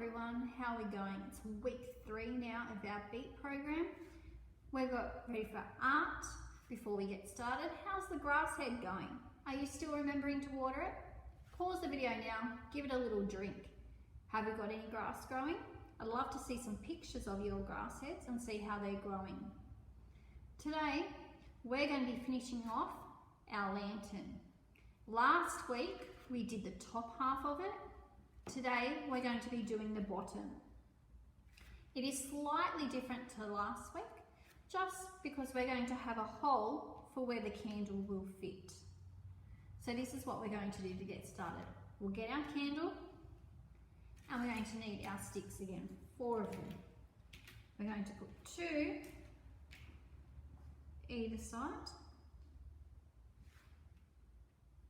everyone, how are we going? It's week 3 now of our BEAT program. We've got ready for art. Before we get started, how's the grass head going? Are you still remembering to water it? Pause the video now, give it a little drink. Have you got any grass growing? I'd love to see some pictures of your grass heads and see how they're growing. Today, we're going to be finishing off our lantern. Last week, we did the top half of it. Today, we're going to be doing the bottom. It is slightly different to last week, just because we're going to have a hole for where the candle will fit. So this is what we're going to do to get started. We'll get our candle, and we're going to need our sticks again, 4 of them. We're going to put 2 either side.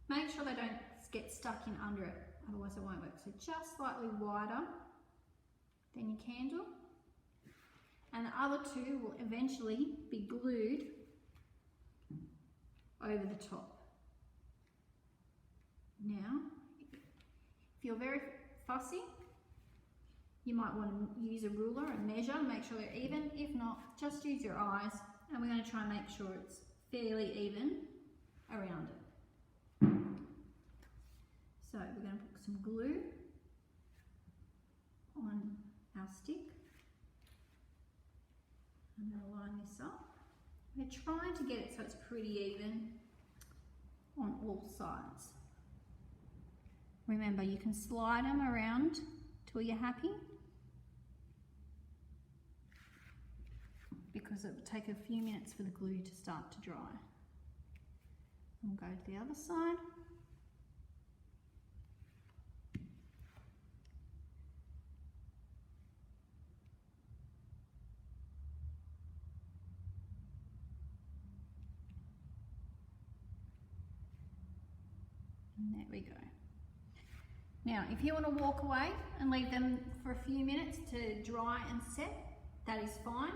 Make sure they don't get stuck in under it, otherwise it won't work. So just slightly wider than your candle. And the other 2 will eventually be glued over the top. Now, if you're very fussy, you might want to use a ruler and measure, make sure they're even. If not, just use your eyes, and we're going to try and make sure it's fairly even around it. So we're going to put some glue on our stick. I'm going to line this up. We're trying to get it so it's pretty even on all sides. Remember, you can slide them around till you're happy, because it will take a few minutes for the glue to start to dry. We'll go to the other side. And there we go. Now, if you want to walk away and leave them for a few minutes to dry and set, that is fine.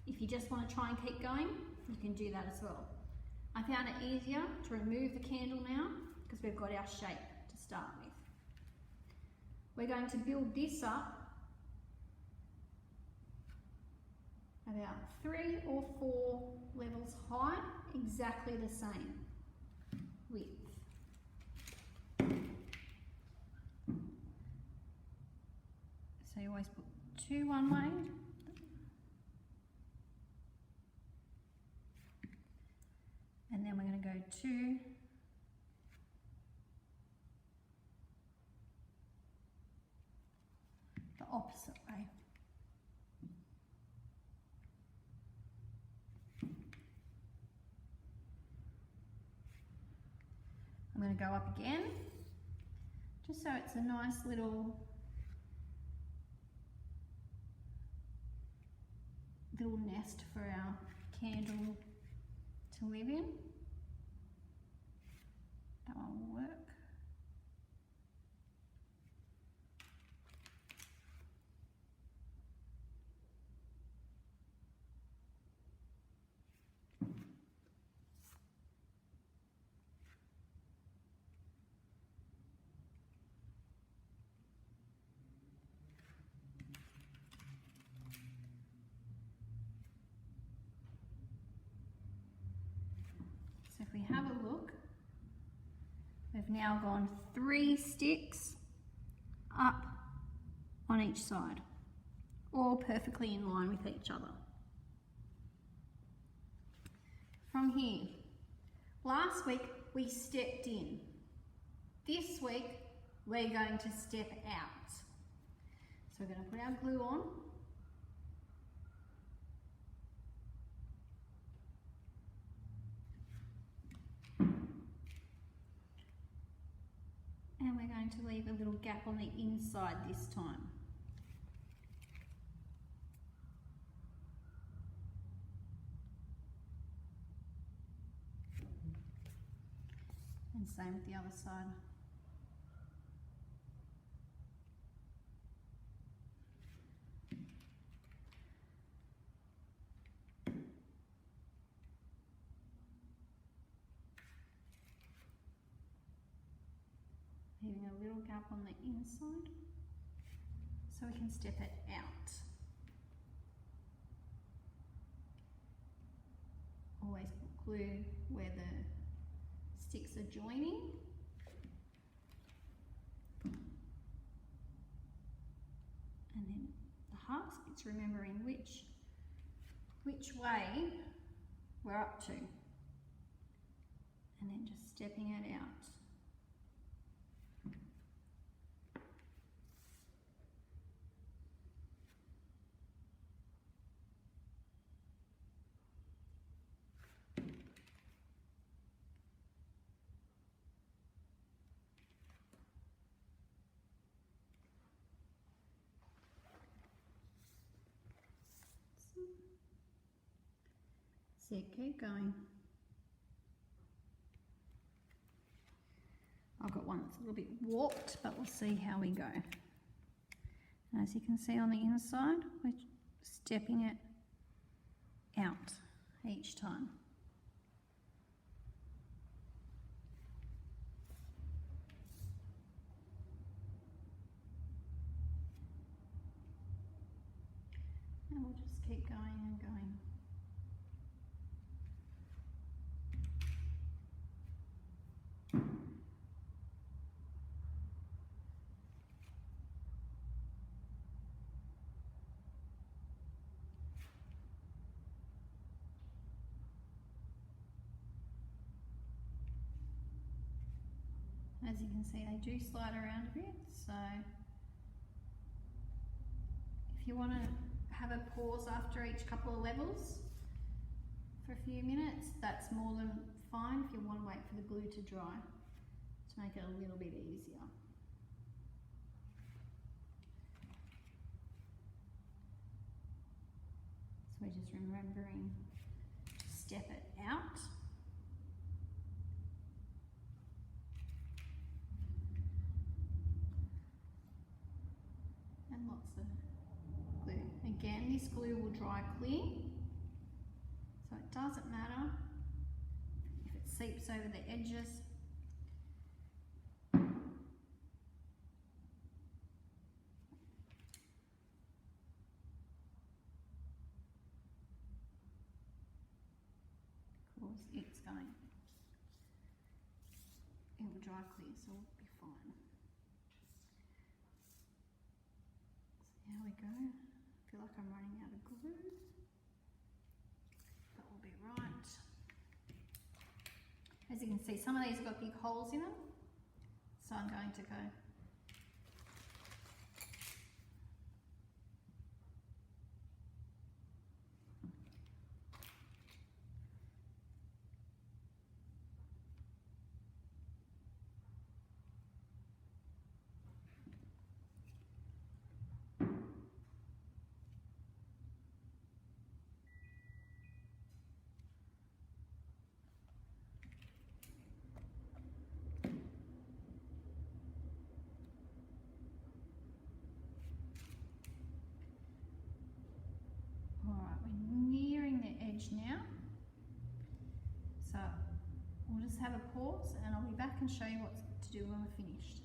If you just want to try and keep going, you can do that as well. I found it easier to remove the candle now because we've got our shape to start with. We're going to build this up about 3 or 4 levels high, exactly the same width. So you always put 2 one way, and then we're going to go 2 the opposite way. I'm going to go up again, just so it's a nice little nest for our candle to live in. That one will work. So if we have a look, we've now gone 3 sticks up on each side, all perfectly in line with each other. From here, last week we stepped in. This week we're going to step out. So we're going to put our glue on. And we're going to leave a little gap on the inside this time. And same with the other side. leaving a little gap on the inside so we can step it out. Always put glue where the sticks are joining. And then the hasp, it's remembering which way we're up to. And then just stepping it out. So keep going. I've got one that's a little bit warped, but we'll see how we go. And as you can see on the inside, we're stepping it out each time. And we'll just keep going and going. As you can see, they do slide around a bit, so if you want to have a pause after each couple of levels for a few minutes, that's more than fine if you want to wait for the glue to dry to make it a little bit easier. So we're just remembering to step it out. And lots of glue. Again, this glue will dry clear, so it doesn't matter if it seeps over the edges. Because it's going, it will dry clear, so we'll be fine. There we go. I feel like I'm running out of glue. That will be right. As you can see, some of these have got big holes in them, so I'm going to go now. So we'll just have a pause and I'll be back and show you what to do when we're finished.